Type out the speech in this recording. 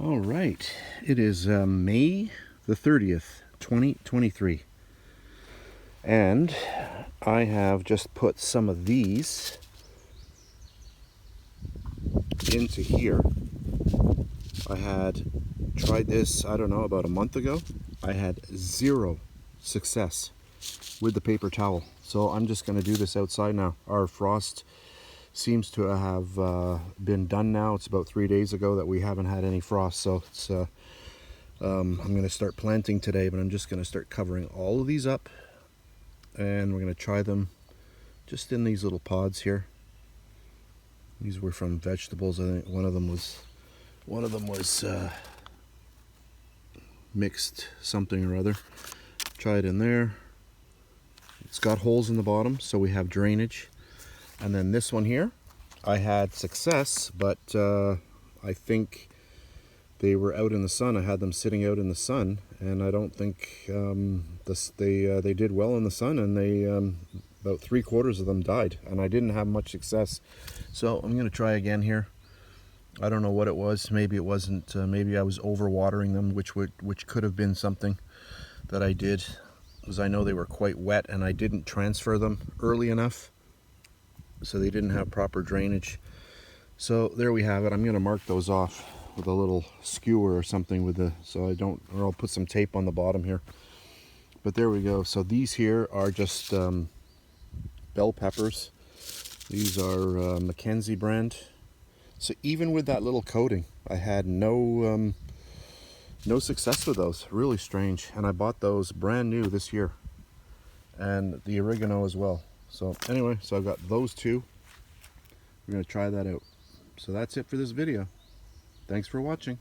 All right, it is May the 30th, 2023, and I have just put some of these into here. I had tried this, I don't know, about a month ago. I had zero success with the paper towel, so I'm just going to do this outside now. Our frost seems to have been done now. It's about 3 days ago that we haven't had any frost, so it's I'm going to start planting today, but I'm just going to start covering all of these up, and we're going to try them just in these little pods here. These were from vegetables. I think one of them was mixed something or other. Try it in there. It's got holes in the bottom, so we have drainage. And then this one here, I had success, but I think they were out in the sun. I had them sitting out in the sun, and I don't think they did well in the sun, and they about 3/4 of them died, and I didn't have much success. So I'm going to try again here. I don't know what it was. Maybe it wasn't. Maybe I was overwatering them, which could have been something that I did, because I know they were quite wet, and I didn't transfer them early enough, so they didn't have proper drainage. So there we have it. I'm going to mark those off with a little skewer or something so I don't, or I'll put some tape on the bottom here. But there we go. So these here are just bell peppers. These are Mackenzie brand. So even with that little coating, I had no success with those. Really strange. And I bought those brand new this year, and the oregano as well. So anyway, so I've got those two. We're going to try that out. So that's it for this video. Thanks for watching.